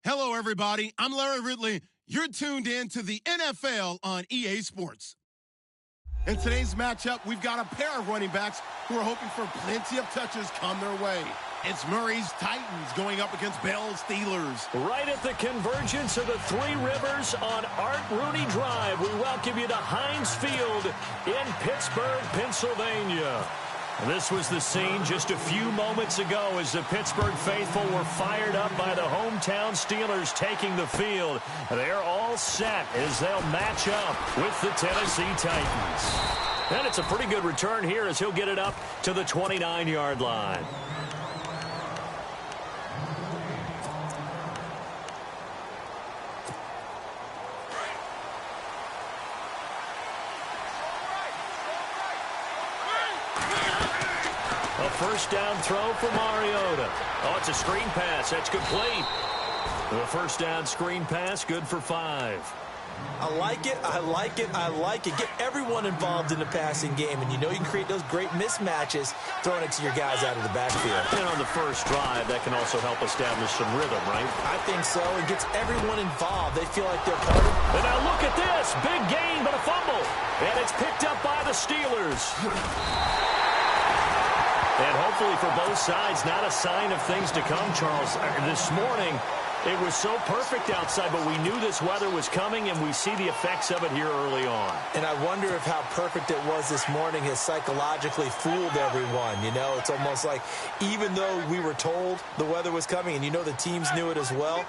Hello, everybody. I'm Larry Ridley. You're tuned in to the NFL on EA Sports. In today's matchup, we've got a pair of running backs who are hoping for plenty of touches come their way. It's Murray's Titans going up against Bell's Steelers. Right at the convergence of the Three Rivers on Art Rooney Drive, we welcome you to Heinz Field in Pittsburgh, Pennsylvania. This was the scene just a few moments ago as the Pittsburgh faithful were fired up by the hometown Steelers taking the field. They're all set as they'll match up with the Tennessee Titans. And it's a pretty good return here as he'll get it up to the 29-yard line. First down throw for Mariota. Oh, it's a screen pass. That's complete. The first down screen pass, good for 5. I like it. I like it. I like it. Get everyone involved in the passing game, and you know you can create those great mismatches throwing it to your guys out of the backfield. And on the first drive, that can also help establish some rhythm, right? I think so. It gets everyone involved. They feel like they're part of it. And now look at this. Big gain, but a fumble. And it's picked up by the Steelers. And hopefully for both sides, not a sign of things to come, Charles. This morning, it was so perfect outside, but we knew this weather was coming, and we see the effects of it here early on. And I wonder if how perfect it was this morning has psychologically fooled everyone. You know, it's almost like even though we were told the weather was coming, and you know the teams knew it as well,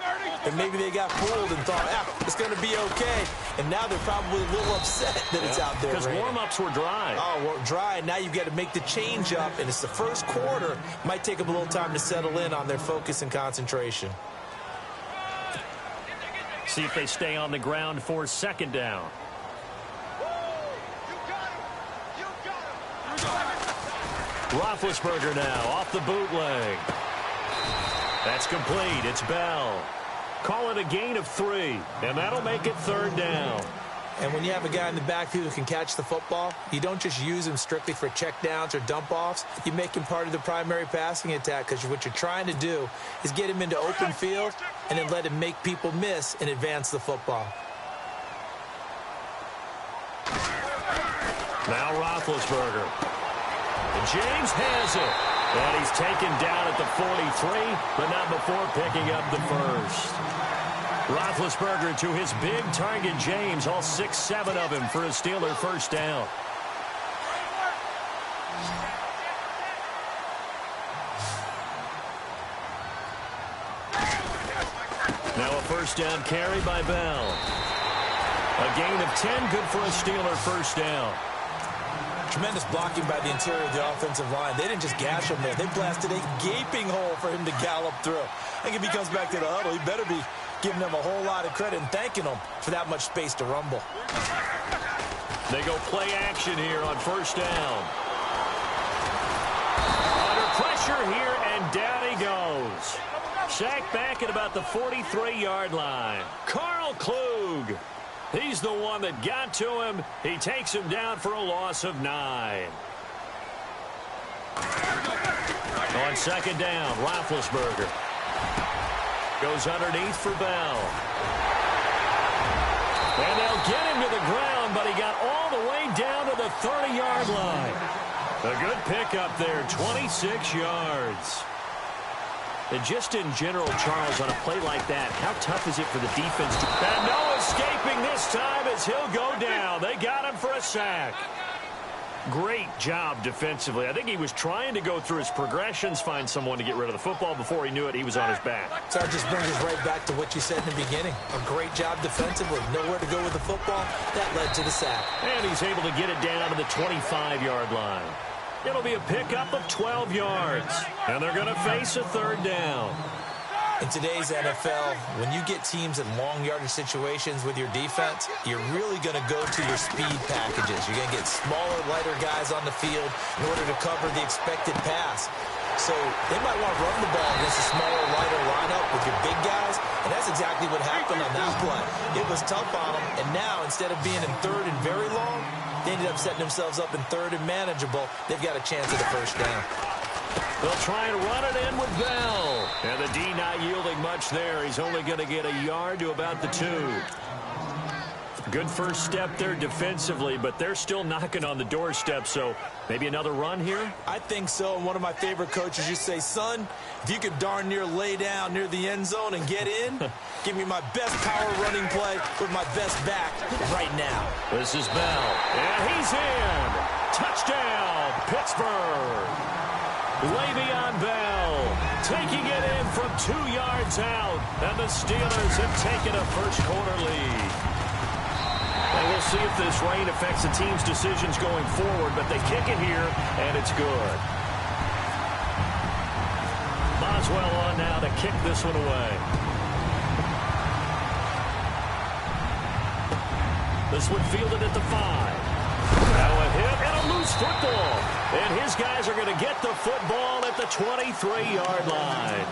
and maybe they got fooled and thought, it's going to be okay. And now they're probably a little upset that it's out there. Because warm-ups were dry. Oh, well, dry. Now you've got to make the change up, and it's the first quarter. Might take them a little time to settle in on their focus and concentration. See if they stay on the ground for second down. Roethlisberger now off the bootleg. That's complete. It's Bell. Call it a gain of 3, and that'll make it third down. And when you have a guy in the backfield who can catch the football, you don't just use him strictly for checkdowns or dump-offs. You make him part of the primary passing attack because what you're trying to do is get him into open field and then let him make people miss and advance the football. Now Roethlisberger. And James has it. And he's taken down at the 43, but not before picking up the first. Roethlisberger to his big target, James, all 6-7 of him for a Steeler first down. Now a first down carry by Bell. A gain of 10, good for a Steeler first down. Tremendous blocking by the interior of the offensive line. They didn't just gash him there. They blasted a gaping hole for him to gallop through. I think if he comes back to the huddle, he better be giving them a whole lot of credit and thanking them for that much space to rumble. They go play action here on first down. Under pressure here, and down he goes. Sacked back at about the 43-yard line. Carl Klug. He's the one that got to him. He takes him down for a loss of 9. On second down, Roethlisberger. Goes underneath for Bell. And they'll get him to the ground, but he got all the way down to the 30-yard line. A good pickup there, 26 yards. And just in general, Charles, on a play like that, how tough is it for the defense to... And no escaping this time as he'll go down. They got him for a sack. Great job defensively. I think he was trying to go through his progressions, find someone to get rid of the football. Before he knew it, he was on his back. So that just brings us right back to what you said in the beginning. A great job defensively. Nowhere to go with the football. That led to the sack. And he's able to get it down to the 25-yard line. It'll be a pickup of 12 yards. And they're going to face a third down. In today's NFL, when you get teams in long yardage situations with your defense, you're really going to go to your speed packages. You're going to get smaller, lighter guys on the field in order to cover the expected pass. So they might want to run the ball against a smaller, lighter lineup with your big guys, and that's exactly what happened on that play. It was tough on them, and now instead of being in third and very long, they ended up setting themselves up in third and manageable. They've got a chance at the first down. They'll try and run it in with Bell. And the D not yielding much there. He's only going to get a yard to about the 2. Good first step there defensively, but they're still knocking on the doorstep, so maybe another run here? I think so. And one of my favorite coaches used to say, son, if you could darn near lay down near the end zone and get in, give me my best power running play with my best back right now. This is Bell, and he's in. Touchdown, Pittsburgh. Le'Veon Bell taking it in from 2 yards out, and the Steelers have taken a first-quarter lead. And we'll see if this rain affects the team's decisions going forward, but they kick it here, and it's good. Boswell on now to kick this one away. This one fielded at the 5. Now a hit and a loose football. And his guys are going to get the football at the 23-yard line.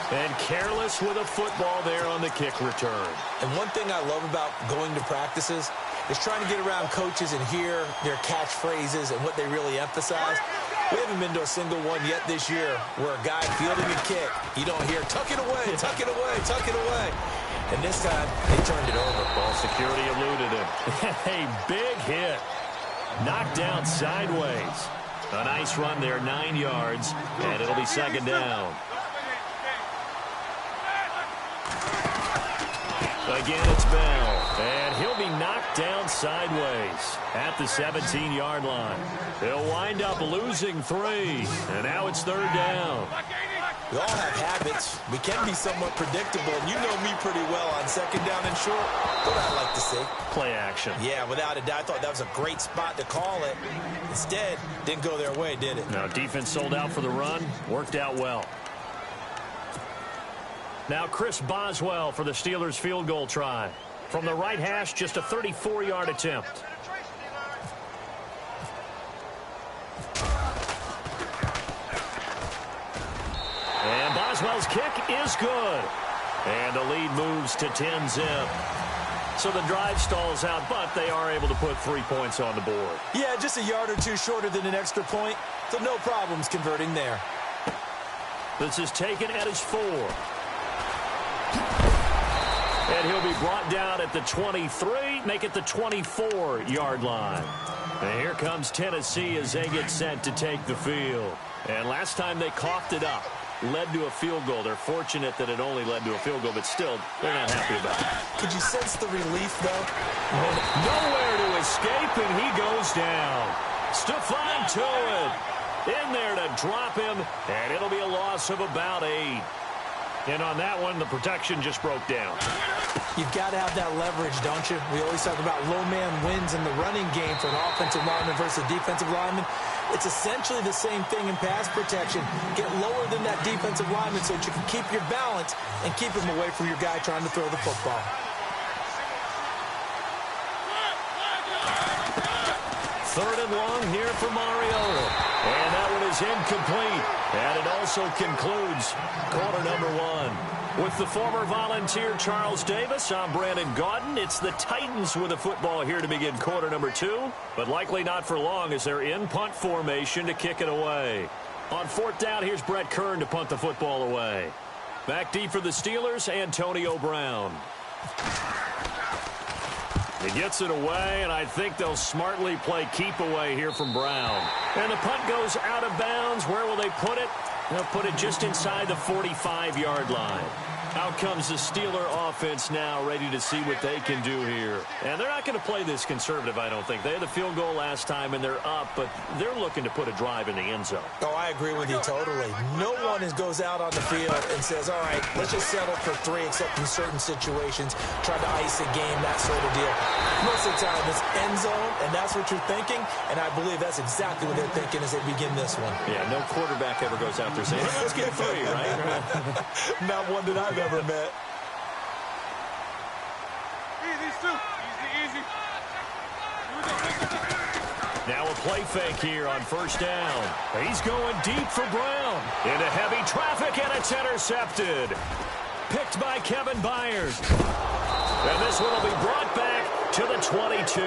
And careless with a football there on the kick return. And one thing I love about going to practices is trying to get around coaches and hear their catchphrases and what they really emphasize. We haven't been to a single one yet this year where a guy fielding a kick, you don't hear, tuck it away, tuck it away, tuck it away. And this time, they turned it over. Ball security eluded him. A big hit. Knocked down sideways. A nice run there, 9 yards, and it'll be second down. Again, it's Bell, and he'll be knocked down sideways at the 17-yard line. They'll wind up losing 3, and now it's third down. We all have habits. We can be somewhat predictable, and you know me pretty well on second down and short. What I like to see. Play action. Yeah, without a doubt. I thought that was a great spot to call it. Instead, didn't go their way, did it? No, defense sold out for the run. Worked out well. Now Chris Boswell for the Steelers field goal try. From the right hash, just a 34-yard attempt. And Boswell's kick is good. And the lead moves to 10-zip. So the drive stalls out, but they are able to put 3 points on the board. Yeah, just a yard or 2 shorter than an extra point. So no problems converting there. This is taken at his 4. And he'll be brought down at the 23, make it the 24-yard line. And here comes Tennessee as they get set to take the field. And last time they coughed it up, led to a field goal. They're fortunate that it only led to a field goal, but still, they're not happy about it. Could you sense the relief, though? Nowhere to escape, and he goes down. Stephon Tuitt in there to drop him, and it'll be a loss of about 8. And on that one, the protection just broke down. You've got to have that leverage, don't you? We always talk about low man wins in the running game for an offensive lineman versus a defensive lineman. It's essentially the same thing in pass protection. Get lower than that defensive lineman so that you can keep your balance and keep him away from your guy trying to throw the football. Third and long here for Mariota. And that one is incomplete. And it also concludes quarter number 1. With the former Volunteer Charles Davis, I'm Brandon Gaudin. It's the Titans with the football here to begin quarter number 2. But likely not for long as they're in punt formation to kick it away. On fourth down, here's Brett Kern to punt the football away. Back deep for the Steelers, Antonio Brown. He gets it away, and I think they'll smartly play keep away here from Brown. And the punt goes out of bounds. Where will they put it? They'll put it just inside the 45-yard line. Out comes the Steeler offense now, ready to see what they can do here. And they're not going to play this conservative, I don't think. They had the field goal last time, and they're up, but they're looking to put a drive in the end zone. Oh, I agree with you totally. No one goes out on the field and says, all right, let's just settle for 3, except in certain situations, try to ice a game, that sort of deal. Most of the time, it's end zone, and that's what you're thinking, and I believe that's exactly what they're thinking as they begin this one. Yeah, no quarterback ever goes out there saying, hey, let's get 3, right? Not one that I've ever met. Easy. Now a play fake here on first down. He's going deep for Brown. Into heavy traffic, and it's intercepted. Picked by Kevin Byard. And this one will be brought back to the 22.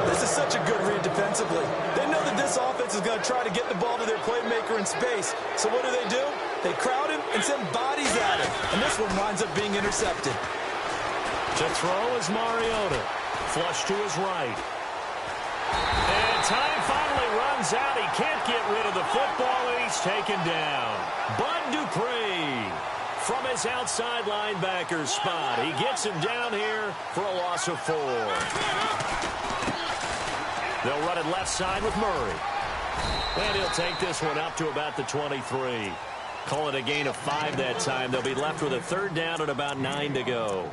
This is such a good read defensively. They know that this offense is going to try to get the ball to their playmaker in space. So what do? They crowd him and send bodies at him. And this one winds up being intercepted. To throw is Mariota. Flush to his right. And time finally runs out. He can't get rid of the football, and he's taken down. Bud Dupree from his outside linebacker spot. He gets him down here for a loss of 4. They'll run it left side with Murray. And he'll take this one up to about the 23. Call it a gain of 5 that time. They'll be left with a 3rd down and about 9 to go.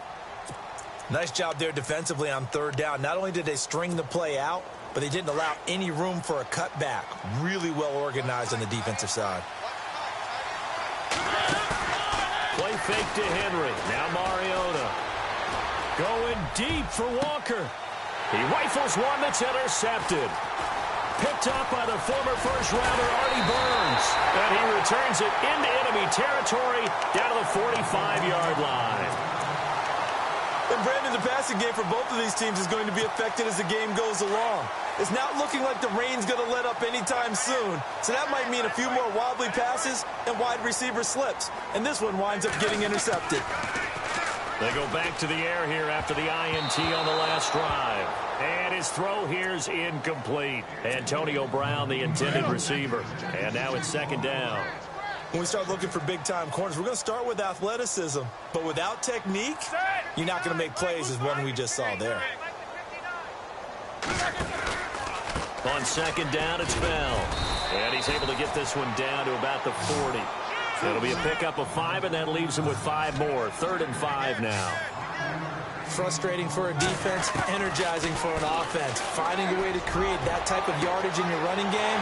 Nice job there defensively on 3rd down. Not only did they string the play out, but they didn't allow any room for a cutback. Really well organized on the defensive side. Play fake to Henry. Now Mariota. Going deep for Walker. He rifles one that's intercepted. Picked up by the former first-rounder Artie Burns. And he returns it into enemy territory down to the 45-yard line. And Brandon, the passing game for both of these teams is going to be affected as the game goes along. It's not looking like the rain's going to let up anytime soon. So that might mean a few more wobbly passes and wide receiver slips. And this one winds up getting intercepted. They go back to the air here after the INT on the last drive. And his throw here's incomplete. Antonio Brown, the intended receiver. And now it's 2nd down. When we start looking for big-time corners, we're going to start with athleticism. But without technique, you're not going to make plays as one we just saw there. On 2nd down, it's Bell. And he's able to get this one down to about the 40. It'll be a pickup of 5, and that leaves him with 5 more. 3rd and 5 now. Frustrating for a defense, energizing for an offense. Finding a way to create that type of yardage in your running game.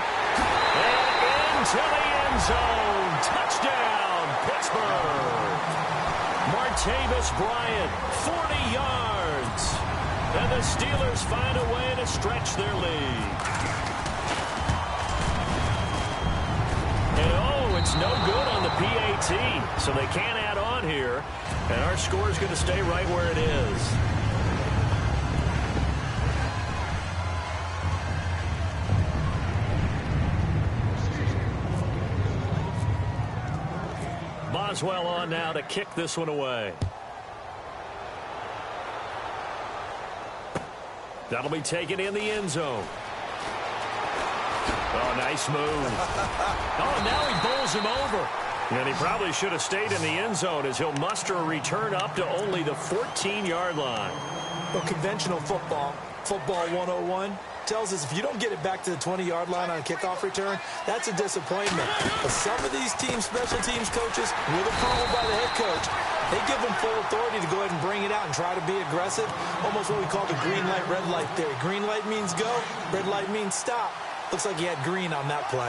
And into the end zone. Touchdown, Pittsburgh. Martavis Bryant, 40 yards. And the Steelers find a way to stretch their lead. And it's no good on the PAT, so they can't add on here. And our score is going to stay right where it is. Boswell on now to kick this one away. That'll be taken in the end zone. Oh, nice move. Oh, now he bowls him over. And he probably should have stayed in the end zone as he'll muster a return up to only the 14-yard line. Well, conventional football 101, tells us if you don't get it back to the 20-yard line on a kickoff return, that's a disappointment. But some of these special teams coaches, with approval by the head coach, they give them full authority to go ahead and bring it out and try to be aggressive. Almost what we call the green light, red light theory. Green light means go, red light means stop. Looks like he had green on that play.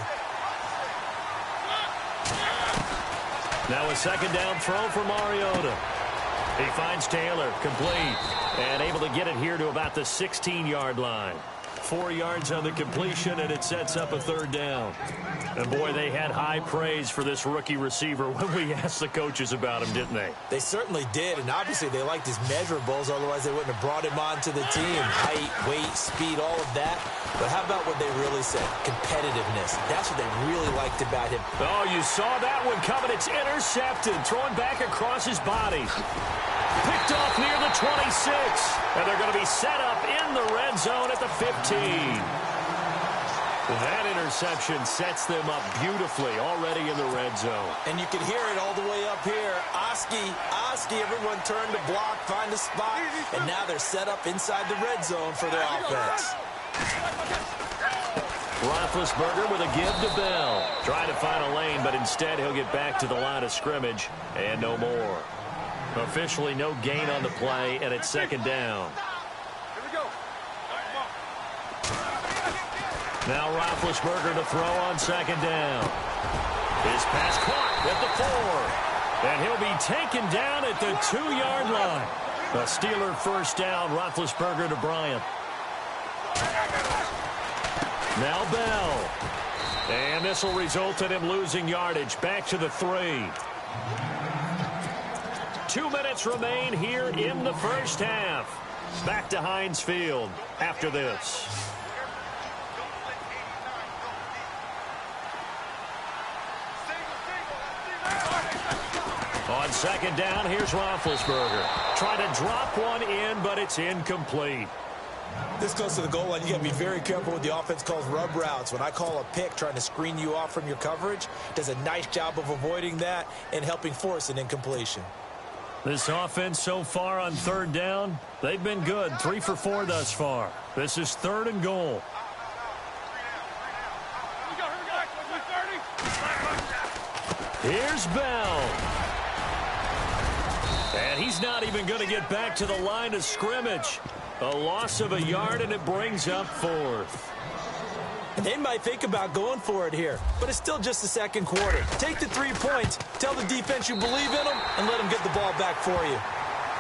Now a 2nd down throw for Mariota. He finds Taylor, complete, and able to get it here to about the 16-yard line. 4 yards on the completion, and it sets up a 3rd down. And, boy, they had high praise for this rookie receiver when we asked the coaches about him, didn't they? They certainly did, and obviously they liked his measurables, otherwise they wouldn't have brought him onto the team. Height, weight, speed, all of that. But how about what they really said? Competitiveness. That's what they really liked about him. Oh, you saw that one coming. It's intercepted, thrown back across his body. Picked off near the 26. And they're going to be set up in the red zone at the 15. That interception sets them up beautifully already in the red zone. And you can hear it all the way up here. Oski, everyone turned to block, find a spot. And now they're set up inside the red zone for their offense. Roethlisberger with a give to Bell. Trying to find a lane, but instead he'll get back to the line of scrimmage. And no more. Officially no gain on the play, and it's 2nd down. Here we go. Now Roethlisberger to throw on 2nd down. His pass caught at the 4. And he'll be taken down at the 2-yard line. A Steeler 1st down, Roethlisberger to Bryant. Now Bell. And this will result in him losing yardage. Back to the 3. 2 minutes remain here in the first half. Back to Heinz Field after this. On second down, here's Roethlisberger. Trying to drop one in, but it's incomplete. This close to the goal line, you got to be very careful with the offense calls rub routes. When I call a pick trying to screen you off from your coverage, does a nice job of avoiding that and helping force an incompletion. This offense so far on third down, they've been good. 3 for 4 thus far. This is 3rd and goal. Here's Bell. And he's not even going to get back to the line of scrimmage. A loss of a yard, and it brings up 4th. They might think about going for it here, but it's still just the second quarter. Take the 3 points, tell the defense you believe in them, and let them get the ball back for you.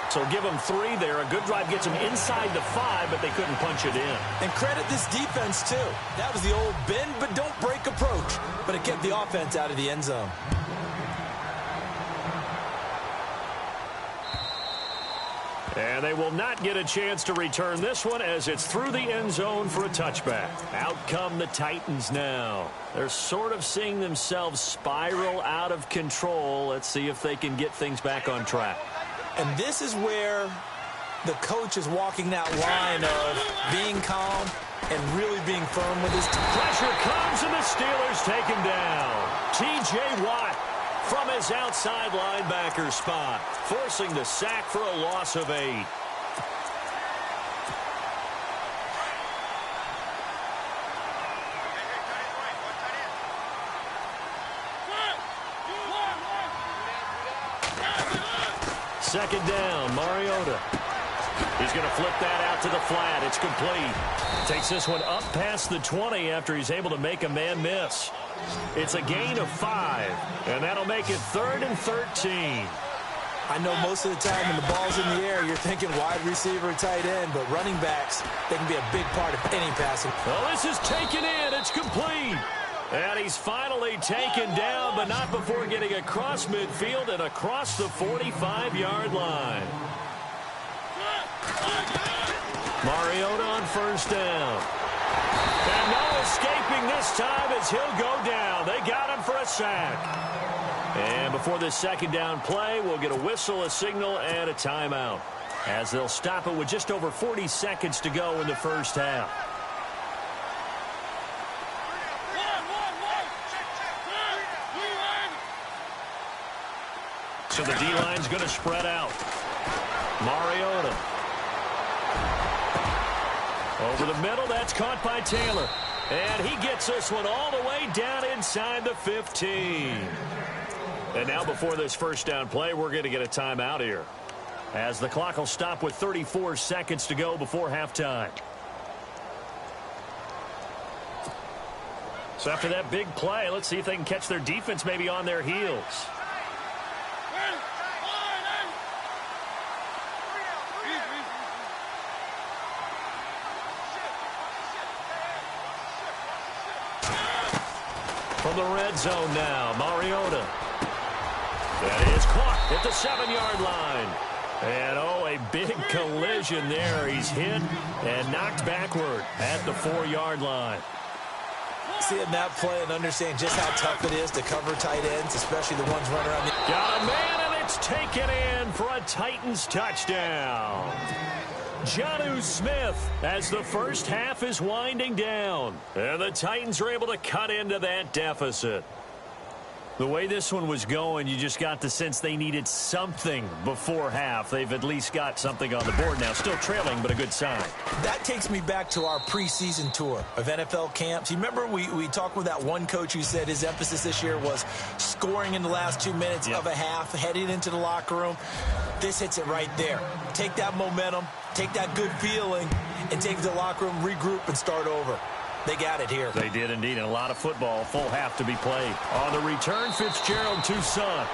So give them 3 there. A good drive gets them inside the 5, but they couldn't punch it in. And credit this defense, too. That was the old bend but don't break approach, but it kept the offense out of the end zone. And they will not get a chance to return this one as it's through the end zone for a touchback. Out come the Titans now. They're sort of seeing themselves spiral out of control. Let's see if they can get things back on track. And this is where the coach is walking that line of being calm and really being firm with his team. Pressure comes, and the Steelers take him down. T.J. Watt from his outside linebacker spot, forcing the sack for a loss of 8. Second down, Mariota. He's going to flip that out to the flat. It's complete. Takes this one up past the 20 after he's able to make a man miss. It's a gain of 5, and that'll make it 3rd and 13. I know most of the time when the ball's in the air, you're thinking wide receiver, tight end, but running backs, they can be a big part of any passing. Well, this is taken in. It's complete. And he's finally taken down, but not before getting across midfield and across the 45-yard line. Mariota on first down. And no escaping this time as he'll go down. They got him for a sack. And before this second down play, we'll get a whistle, a signal, and a timeout, as they'll stop it with just over 40 seconds to go in the first half. So the D-line's going to spread out. Mariota. Over the middle, that's caught by Taylor. And he gets this one all the way down inside the 15. And now before this first down play, we're going to get a timeout here, as the clock will stop with 34 seconds to go before halftime. So after that big play, let's see if they can catch their defense maybe on their heels. From the red zone now, Mariota. That is caught at the 7-yard line. And, oh, a big collision there. He's hit and knocked backward at the 4-yard line. Seeing that play and understanding just how tough it is to cover tight ends, especially the ones running around the... Got a man, and it's taken in for a Titans touchdown. Jonnu Smith as the first half is winding down. And the Titans are able to cut into that deficit. The way this one was going, you just got the sense they needed something before half. They've at least got something on the board now. Still trailing, but a good sign. That takes me back to our preseason tour of NFL camps. You remember we talked with that one coach who said his emphasis this year was scoring in the last 2 minutes of a half, heading into the locker room. This hits it right there. Take that momentum, take that good feeling, and take the locker room, regroup, and start over. They got it here. They did indeed, and a lot of football, full half to be played. On the return, Fitzgerald to Son.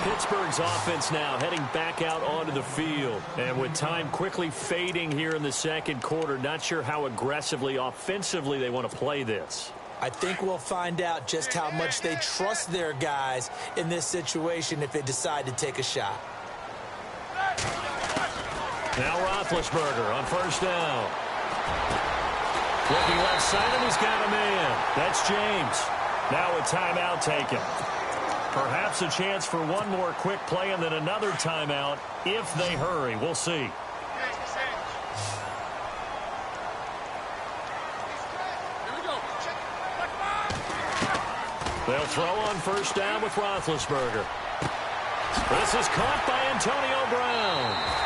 Pittsburgh's offense now heading back out onto the field. And with time quickly fading here in the second quarter, not sure how aggressively, offensively they want to play this. I think we'll find out just how much they trust their guys in this situation if they decide to take a shot. Now Roethlisberger on first down. Looking left side, and he's got a man. That's James. Now a timeout taken. Perhaps a chance for one more quick play and then another timeout if they hurry. We'll see. They'll throw on first down with Roethlisberger. This is caught by Antonio Brown.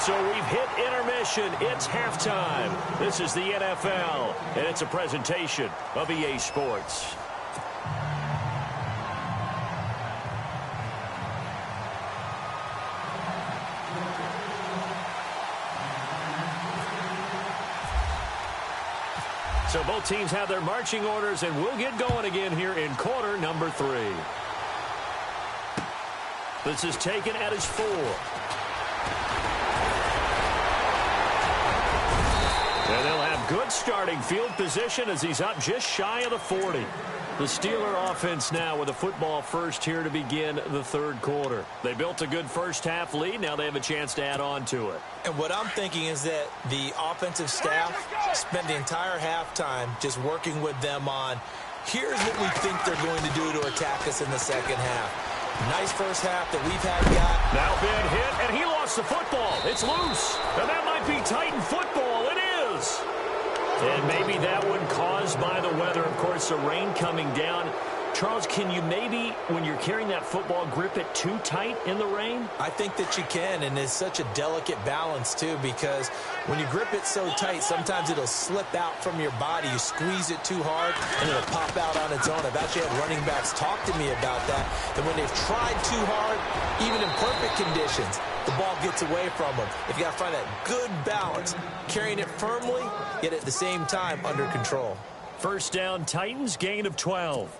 So we've hit intermission. It's halftime. This is the NFL, and it's a presentation of EA Sports. So both teams have their marching orders, and we'll get going again here in quarter number 3. This is taken at his 4. And they'll have good starting field position as he's up just shy of the 40. The Steeler offense now with a football first here to begin the third quarter. They built a good first half lead. Now they have a chance to add on to it. And what I'm thinking is that the offensive staff spent the entire halftime just working with them on, here's what we think they're going to do to attack us in the second half. Nice first half that we've had got. Now Ben hit, and he lost the football. It's loose. And that might be Titan football. It is. And maybe that one caused by the weather. Of course, the rain coming down. Charles, can you maybe, when you're carrying that football, grip it too tight in the rain? I think that you can, and it's such a delicate balance, too, because when you grip it so tight, sometimes it'll slip out from your body. You squeeze it too hard, and it'll pop out on its own. I've actually had running backs talk to me about that when they've tried too hard, even in perfect conditions, the ball gets away from them. If you got to find that good balance, carrying it firmly, yet at the same time under control. First down, Titans, gain of 12.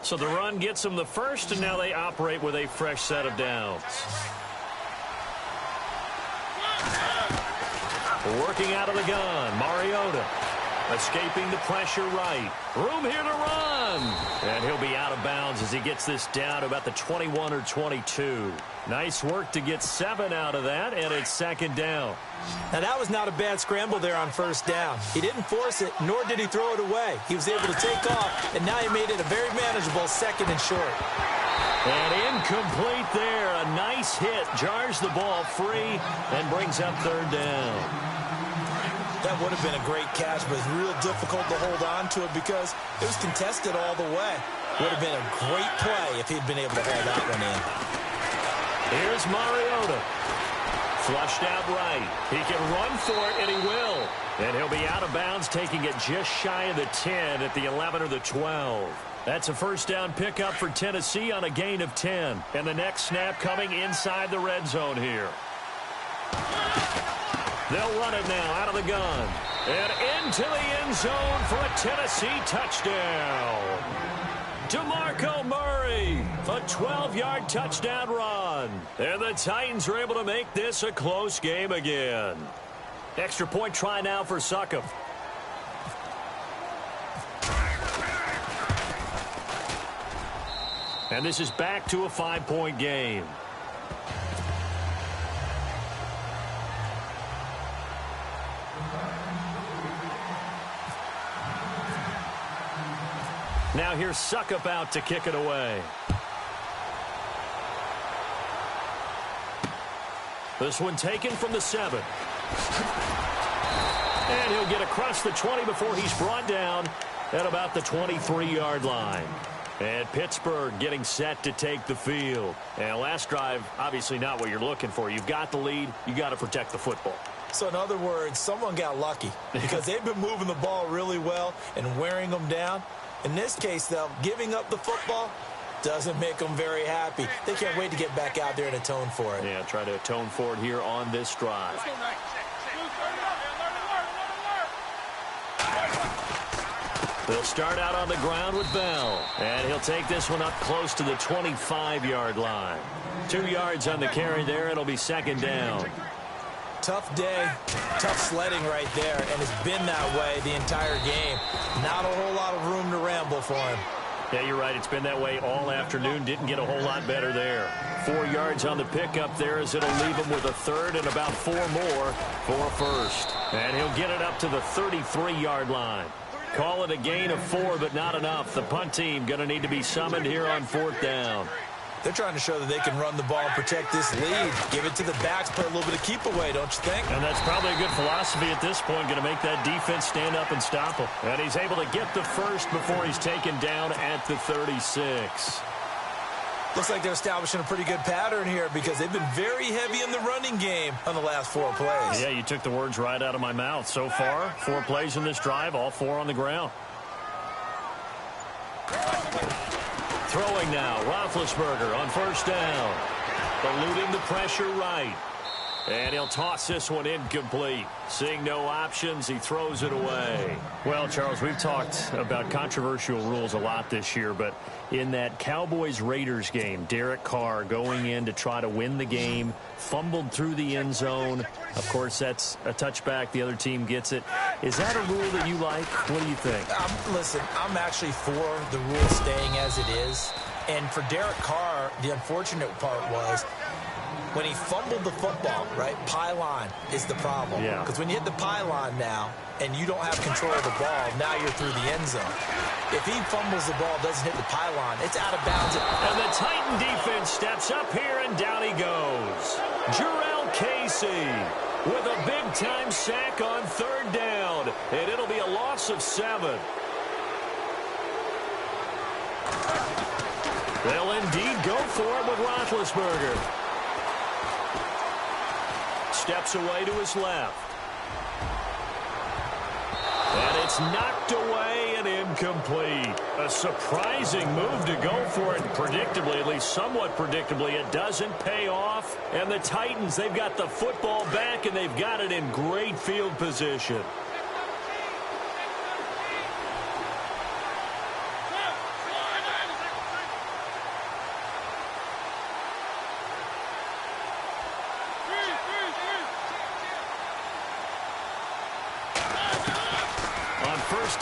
So the run gets them the first, and now they operate with a fresh set of downs. Working out of the gun, Mariota. Escaping the pressure right. Room here to run. And he'll be out of bounds as he gets this down to about the 21 or 22. Nice work to get 7 out of that, and it's second down. Now, that was not a bad scramble there on first down. He didn't force it, nor did he throw it away. He was able to take off, and now he made it a very manageable second and short. And incomplete there. A nice hit. Jars the ball free and brings up third down. That would have been a great catch, but it's real difficult to hold on to it because it was contested all the way. Would have been a great play if he'd been able to haul that one in. Here's Mariota. Flushed out right. He can run for it, and he will. And he'll be out of bounds, taking it just shy of the 10 at the 11 or the 12. That's a first down pickup for Tennessee on a gain of 10. And the next snap coming inside the red zone here. They'll run it now out of the gun. And into the end zone for a Tennessee touchdown. DeMarco Murray, a 12-yard touchdown run. And the Titans are able to make this a close game again. Extra point try now for Succop. And this is back to a 5-point game. Now here's Succop out to kick it away. This one taken from the 7. And he'll get across the 20 before he's brought down at about the 23-yard line. And Pittsburgh getting set to take the field. And last drive, obviously not what you're looking for. You've got the lead. You got to protect the football. So in other words, someone got lucky because they've been moving the ball really well and wearing them down. In this case, though, giving up the football doesn't make them very happy. They can't wait to get back out there and atone for it. Yeah, try to atone for it here on this drive. They'll start out on the ground with Bell. And he'll take this one up close to the 25-yard line. 2 yards on the carry there. It'll be second down. Tough day, tough sledding right there, and it's been that way the entire game. Not a whole lot of room to ramble for him. Yeah, you're right. It's been that way all afternoon. Didn't get a whole lot better there. 4 yards on the pickup there as it'll leave him with a third and about 4 more for a first. And he'll get it up to the 33-yard line. Call it a gain of 4, but not enough. The punt team going to need to be summoned here on 4th down. They're trying to show that they can run the ball and protect this lead. Give it to the backs, play a little bit of keep away, don't you think? And that's probably a good philosophy at this point, going to make that defense stand up and stop him. And he's able to get the first before he's taken down at the 36. Looks like they're establishing a pretty good pattern here because they've been very heavy in the running game on the last 4 plays. Yeah, you took the words right out of my mouth. So far, 4 plays in this drive, all 4 on the ground. Throwing now, Roethlisberger on 1st down. Eluding the pressure right. And he'll toss this one incomplete. Seeing no options, he throws it away. Well, Charles, we've talked about controversial rules a lot this year, but in that Cowboys-Raiders game, Derek Carr going in to try to win the game, fumbled through the end zone. Of course, that's a touchback. The other team gets it. Is that a rule that you like? What do you think? Listen, I'm actually for the rule staying as it is. And for Derek Carr, the unfortunate part was when he fumbled the football, right, pylon is the problem. Yeah. Because when you hit the pylon now and you don't have control of the ball, now you're through the end zone. If he fumbles the ball, doesn't hit the pylon, it's out of bounds. And the Titan defense steps up here, and down he goes. Jarrell Casey with a big-time sack on 3rd down, and it'll be a loss of 7. They'll indeed go for it with Roethlisberger. Steps away to his left. And it's knocked away and incomplete. A surprising move to go for it. Predictably, at least somewhat predictably, it doesn't pay off. And the Titans, they've got the football back, and they've got it in great field position.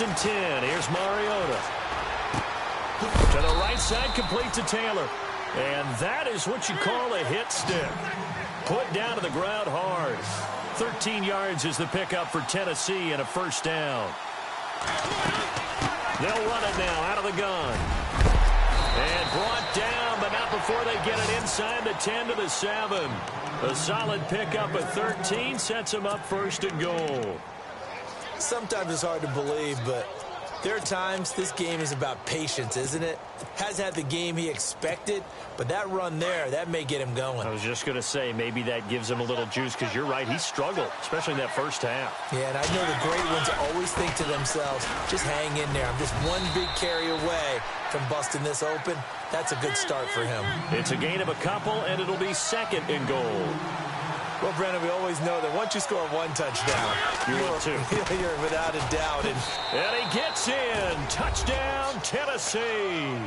And 10. Here's Mariota. To the right side, complete to Taylor. And that is what you call a hit stick. Put down to the ground hard. 13 yards is the pickup for Tennessee and a 1st down. They'll run it now out of the gun. And brought down, but not before they get it inside the 10 to the 7. A solid pickup at 13 sets them up 1st and goal. Sometimes it's hard to believe, but there are times this game is about patience, isn't it? Has had the game he expected, but that run there, that may get him going. I was just going to say, maybe that gives him a little juice, because you're right, he struggled, especially in that 1st half. Yeah, and I know the great ones always think to themselves, just hang in there. I'm just one big carry away from busting this open. That's a good start for him. It's a gain of a couple, and it'll be 2nd and goal. Well, Brandon, we always know that once you score 1 touchdown, you're without a doubt. And he gets in. Touchdown, Tennessee.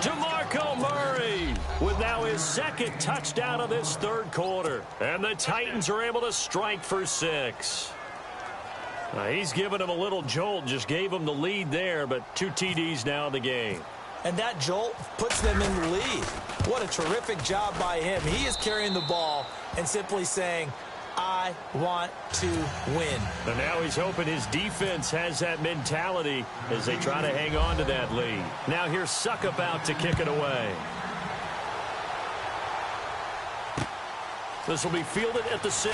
DeMarco Murray with now his 2nd touchdown of this 3rd quarter. And the Titans are able to strike for 6. He's given him a little jolt, just gave him the lead there, but 2 TDs now in the game. And that jolt puts them in the lead. What a terrific job by him. He is carrying the ball and simply saying, I want to win. And now he's hoping his defense has that mentality as they try to hang on to that lead. Now here's Suckup out to kick it away. This will be fielded at the 6.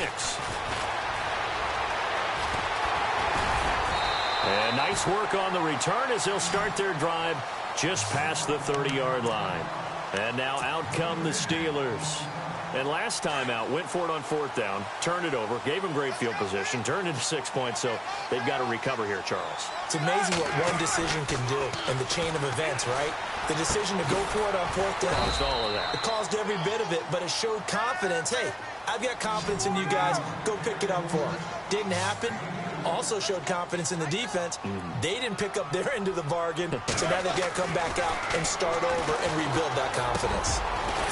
And nice work on the return as they'll start their drive just past the 30-yard line. And now out come the Steelers. And last time out, went for it on 4th down, turned it over, gave them great field position, turned into 6 points, so they've got to recover here, Charles. It's amazing what one decision can do in the chain of events, right? The decision to go for it on 4th down. Caused all of that. It caused every bit of it, but it showed confidence. Hey, I've got confidence in you guys. Go pick it up for them. Didn't happen. Also showed confidence in the defense. They didn't pick up their end of the bargain, so now they've got to come back out and start over and rebuild that confidence.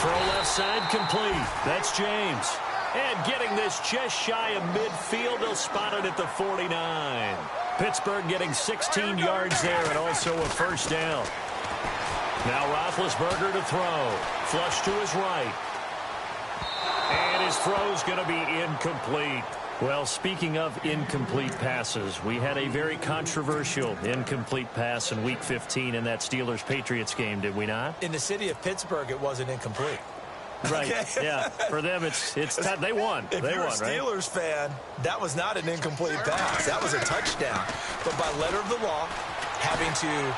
Throw left side complete. That's James. And getting this just shy of midfield, they'll spot it at the 49. Pittsburgh getting 16 yards there and also a 1st down. Now Roethlisberger to throw. Flush to his right. And his throw's going to be incomplete. Well, speaking of incomplete passes, we had a very controversial incomplete pass in Week 15 in that Steelers-Patriots game, did we not? In the city of Pittsburgh, it wasn't incomplete. Right, okay. Yeah. For them, it's they won. If they you're won, a Steelers fan, that was not an incomplete pass. That was a touchdown. But by letter of the law, having to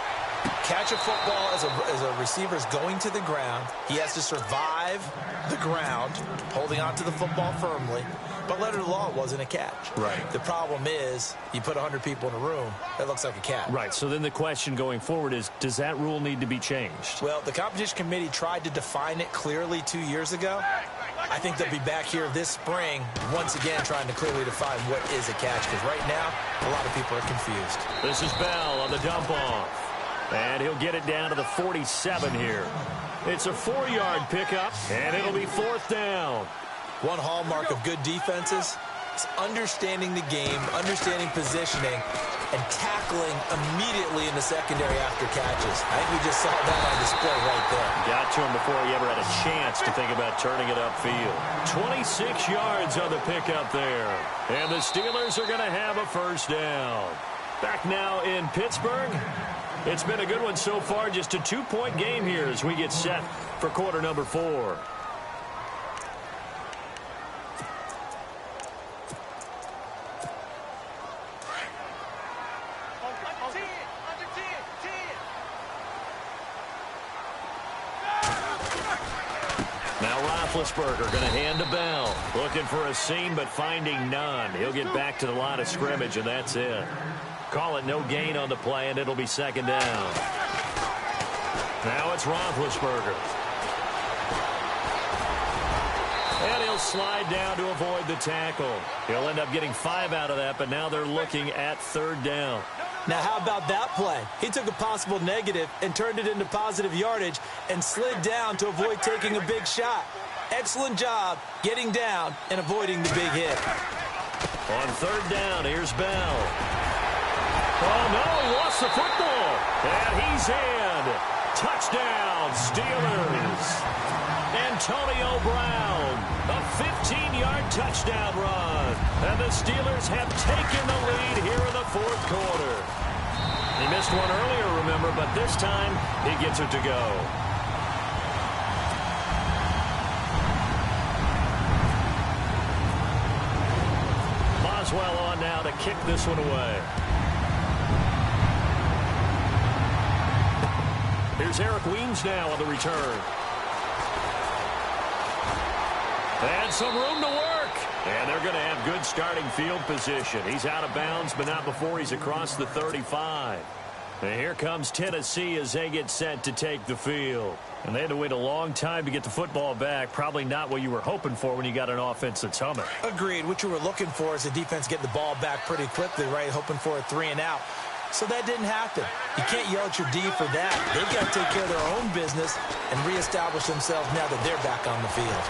catch a football as a receiver's going to the ground, he has to survive the ground, holding onto the football firmly. But letter of the law, it wasn't a catch. Right. The problem is you put 100 people in a room, that looks like a catch. Right. So then the question going forward is, does that rule need to be changed? Well, the competition committee tried to define it clearly 2 years ago. I think they'll be back here this spring once again trying to clearly define what is a catch, because right now a lot of people are confused. This is Bell on the dump off. And he'll get it down to the 47 here. It's a 4-yard pickup, and it'll be 4th down. One hallmark of good defenses is understanding the game, understanding positioning, and tackling immediately in the secondary after catches. I think we just saw that on display right there. Got to him before he ever had a chance to think about turning it upfield. 26 yards on the pickup there. And the Steelers are going to have a 1st down. Back now in Pittsburgh. It's been a good one so far. Just a 2-point game here as we get set for quarter number 4. Now Roethlisberger going to hand to Bell. Looking for a seam, but finding none. He'll get back to the line of scrimmage, and that's it. Call it no gain on the play, and it'll be 2nd down. Now it's Roethlisberger. And he'll slide down to avoid the tackle. He'll end up getting 5 out of that, but now they're looking at 3rd down. Now, how about that play? He took a possible negative and turned it into positive yardage and slid down to avoid taking a big shot. Excellent job getting down and avoiding the big hit. On 3rd down, here's Bell. Oh, no, he lost the football. And he's in. Touchdown, Steelers. Antonio Brown, a 15-yard touchdown run. And the Steelers have taken the lead here in the 4th quarter. He missed one earlier, remember, but this time he gets it to go. Boswell on now to kick this one away. Here's Eric Weems now on the return. And some room to work. And they're going to have good starting field position. He's out of bounds, but not before he's across the 35. And here comes Tennessee as they get set to take the field. And they had to wait a long time to get the football back. Probably not what you were hoping for when you got an offense that's humming. Agreed. What you were looking for is the defense getting the ball back pretty quickly, right? Hoping for a 3 and out. So that didn't happen. You can't yell at your D for that. They've got to take care of their own business and reestablish themselves now that they're back on the field.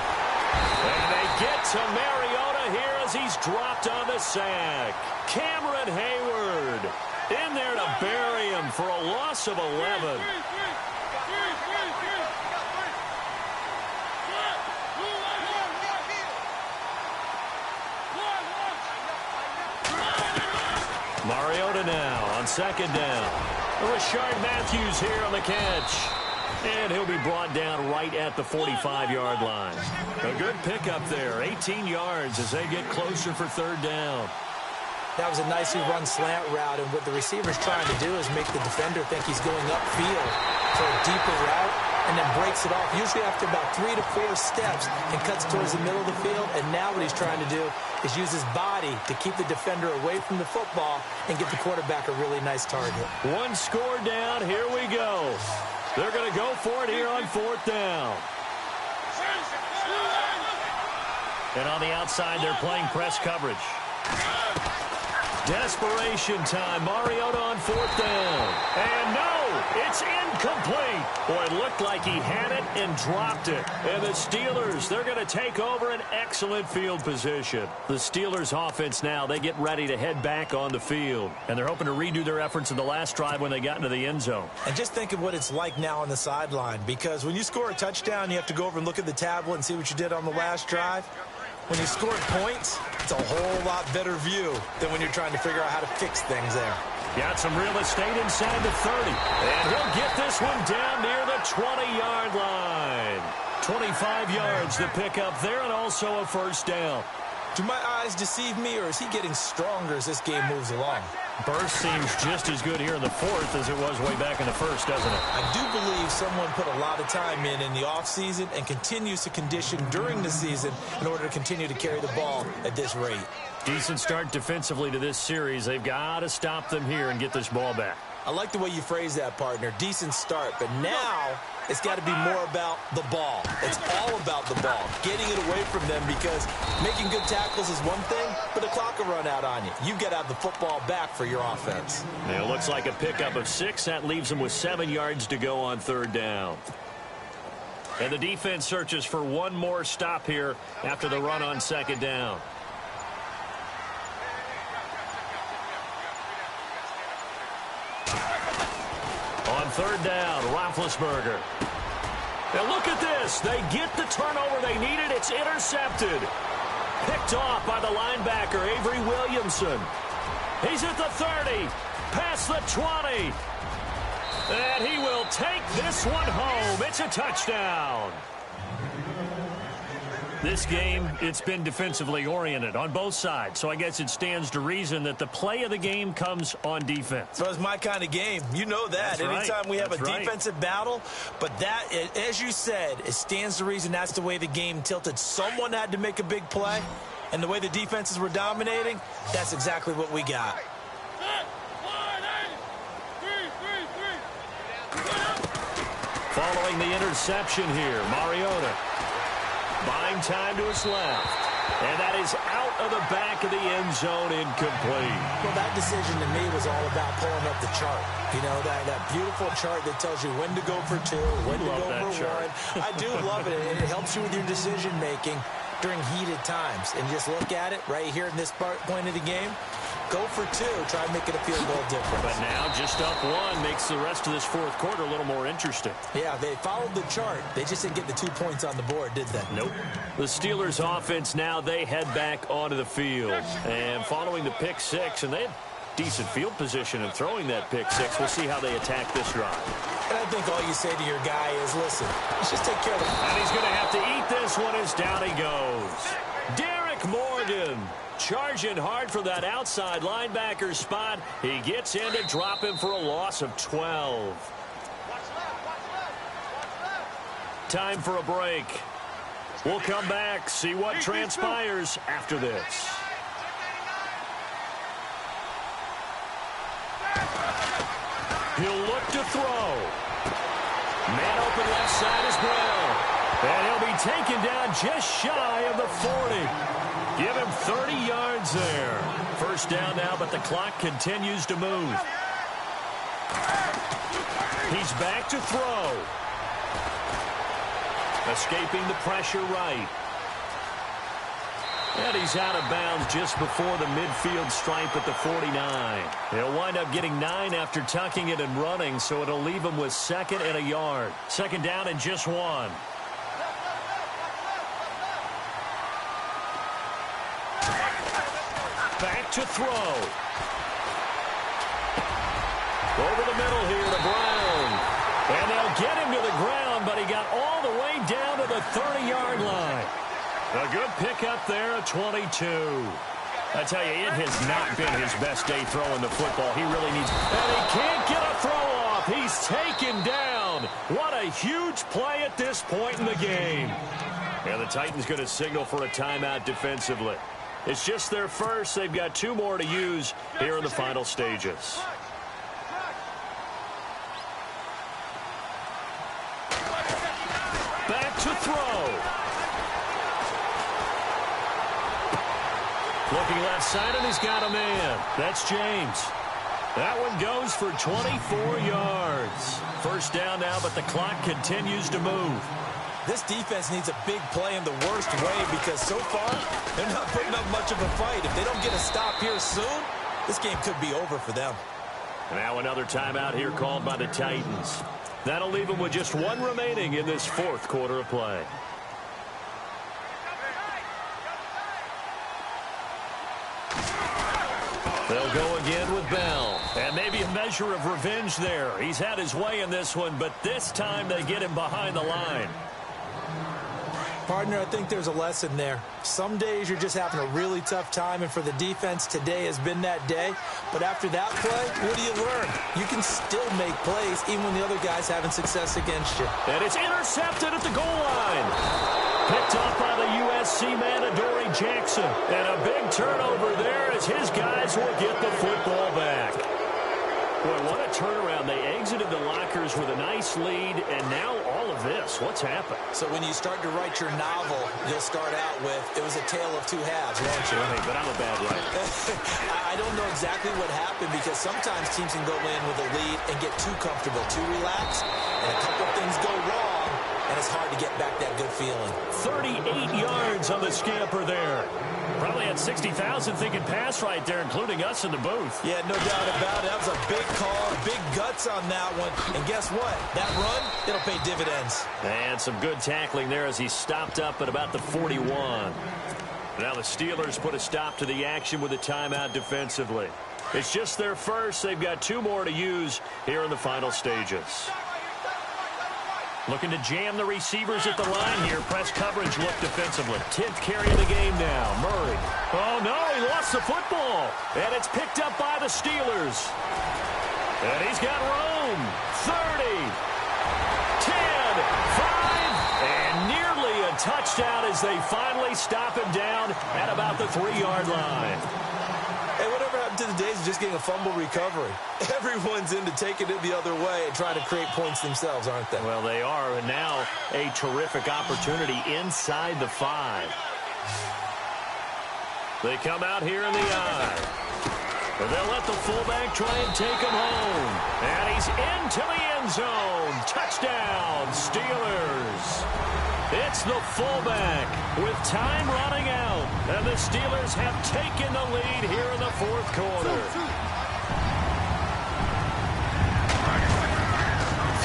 And they get to Mariota here as he's dropped on the sack. Cameron Hayward in there to bury him for a loss of 11. Mariota now on 2nd down. Rashard Matthews here on the catch. And he'll be brought down right at the 45-yard line. A good pickup there, 18 yards as they get closer for 3rd down. That was a nicely run slant route, and what the receiver's trying to do is make the defender think he's going upfield for a deeper route and then breaks it off, usually after about 3 to 4 steps, and cuts towards the middle of the field. And now what he's trying to do is use his body to keep the defender away from the football and give the quarterback a really nice target. 1 score down, here we go. They're going to go for it here on 4th down. And on the outside, they're playing press coverage. Desperation time. Mariota on 4th down. And no, it's incomplete. Boy, it looked like he had it and dropped it. And the Steelers, they're going to take over an excellent field position. The Steelers offense now, they get ready to head back on the field. And they're hoping to redo their efforts in the last drive when they got into the end zone. And just think of what it's like now on the sideline, because when you score a touchdown, you have to go over and look at the tablet and see what you did on the last drive. When you scored points, it's a whole lot better view than when you're trying to figure out how to fix things there. Got some real estate inside the 30. And he'll get this one down near the 20-yard line. 25 yards to pick up there, and also a first down. Do my eyes deceive me, or is he getting stronger as this game moves along? Burst seems just as good here in the 4th as it was way back in the 1st, doesn't it? I do believe someone put a lot of time in the offseason and continues to condition during the season in order to continue to carry the ball at this rate. Decent start defensively to this series. They've got to stop them here and get this ball back. I like the way you phrase that, partner. Decent start, but now it's got to be more about the ball. It's all about the ball, getting it away from them, because making good tackles is one thing, but the clock will run out on you. You've got to have the football back for your offense. It looks like a pickup of 6. That leaves them with 7 yards to go on 3rd down. And the defense searches for one more stop here after the run on 2nd down. On 3rd down, Roethlisberger. Now look at this. They get the turnover they needed. It's intercepted. Picked off by the linebacker, Avery Williamson. He's at the 30, past the 20. And he will take this one home. It's a touchdown. This game, it's been defensively oriented on both sides, so I guess it stands to reason that the play of the game comes on defense. So it's my kind of game. You know that. Anytime we have a defensive battle, but that, as you said, it stands to reason that's the way the game tilted. Someone had to make a big play, and the way the defenses were dominating, that's exactly what we got. Following the interception here, Mariota. Buying time to his left. And that is out of the back of the end zone, incomplete. Well, that decision to me was all about pulling up the chart. You know, that beautiful chart that tells you when to go for 2, when to go for 1. I do love it, and it helps you with your decision-making during heated times. And just look at it right here in this point of the game. Go for 2. Try and make it a field goal difference. But now just up 1 makes the rest of this 4th quarter a little more interesting. Yeah, they followed the chart. They just didn't get the 2 points on the board, did they? Nope. The Steelers offense now, they head back onto the field. And following the pick 6, and they had decent field position in throwing that pick 6. We'll see how they attack this drive. And I think all you say to your guy is, listen, let's just take care of it. And he's going to have to eat this one as down he goes. Derek Morgan. Charging hard for that outside linebacker spot. He gets in to drop him for a loss of 12. Time for a break. We'll come back, see what transpires after this. He'll look to throw. Man open left side is Brown. And he'll be taken down just shy of the 40. Give him 30 yards there. First down now, but the clock continues to move. He's back to throw. Escaping the pressure right. And he's out of bounds just before the midfield stripe at the 49. He'll wind up getting 9 after tucking it and running, so it'll leave him with 2nd and a yard. 2nd down and just 1. Back to throw. Over the middle here to Brown. And they'll get him to the ground, but he got all the way down to the 30-yard line. A good pickup there at 22. I tell you, it has not been his best day throwing the football. He really needs... And he can't get a throw off. He's taken down. What a huge play at this point in the game. And the Titans going to signal for a timeout defensively. It's just their first. They've got 2 more to use here in the final stages. Back to throw. Looking left side, and he's got a man. That's James. That one goes for 24 yards. First down now, but the clock continues to move. This defense needs a big play in the worst way because so far, they're not putting up much of a fight. If they don't get a stop here soon, this game could be over for them. Now another timeout here called by the Titans. That'll leave them with just one remaining in this fourth quarter of play. They'll go again with Bell. And maybe a measure of revenge there. He's had his way in this one, but this time they get him behind the line. Partner, I think there's a lesson there. Some days you're just having a really tough time, and for the defense, today has been that day. But after that play, what do you learn? You can still make plays even when the other guy's having success against you. And it's intercepted at the goal line. Picked off by the USC man, Adoree Jackson. And a big turnover there as his guys will get the football back. Boy, what a turnaround. They exited the lockers with a nice lead, and now all of this. What's happened? So when you start to write your novel, you'll start out with, it was a tale of two halves, won't you? Right, but I'm a bad writer. I don't know exactly what happened because sometimes teams can go in with a lead and get too comfortable, too relaxed, and a couple of things go wrong, and it's hard to get back that good feeling. 38 yards on the scamper there. Probably had 60,000 thinking pass right there, including us in the booth. Yeah, no doubt about it. That was a big call, big guts on that one. And guess what? That run, it'll pay dividends. And some good tackling there as he stopped up at about the 41. Now the Steelers put a stop to the action with a timeout defensively. It's just their first. They've got two more to use here in the final stages. Looking to jam the receivers at the line here. Press coverage look defensively. 10th carry of the game now. Murray. Oh, no, he lost the football. And it's picked up by the Steelers. And he's got room. 30, 10, 5, and nearly a touchdown as they finally stop him down at about the 3-yard line. Hey, whatever happened to the days of just getting a fumble recovery? Everyone's into taking it the other way and trying to create points themselves, aren't they? Well, they are, and now a terrific opportunity inside the 5. They come out here in the eye. And they'll let the fullback try and take him home. And he's into the end zone. Touchdown, Steelers. It's the fullback with time running out. And the Steelers have taken the lead here in the fourth quarter.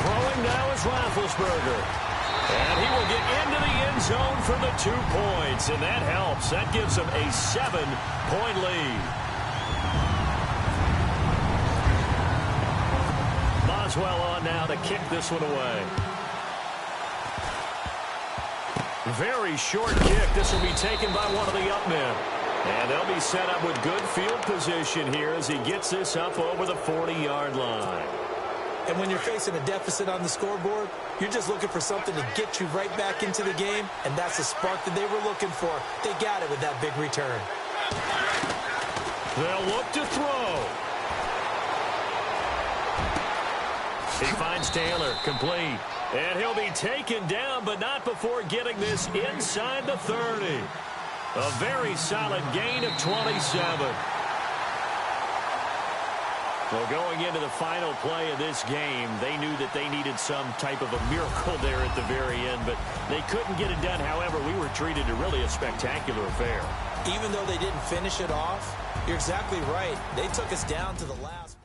Throwing now is Roethlisberger. And he will get into the end zone for the 2 points. And that helps. That gives them a 7-point lead. Boswell on now to kick this one away. Very short kick. This will be taken by one of the up men. And they'll be set up with good field position here as he gets this up over the 40-yard line. And when you're facing a deficit on the scoreboard, you're just looking for something to get you right back into the game, and that's the spark that they were looking for. They got it with that big return. They'll look to throw. He finds Taylor, complete. And he'll be taken down, but not before getting this inside the 30. A very solid gain of 27. Well, going into the final play of this game, they knew that they needed some type of a miracle there at the very end, but they couldn't get it done. However, we were treated to really a spectacular affair. Even though they didn't finish it off, you're exactly right. They took us down to the last.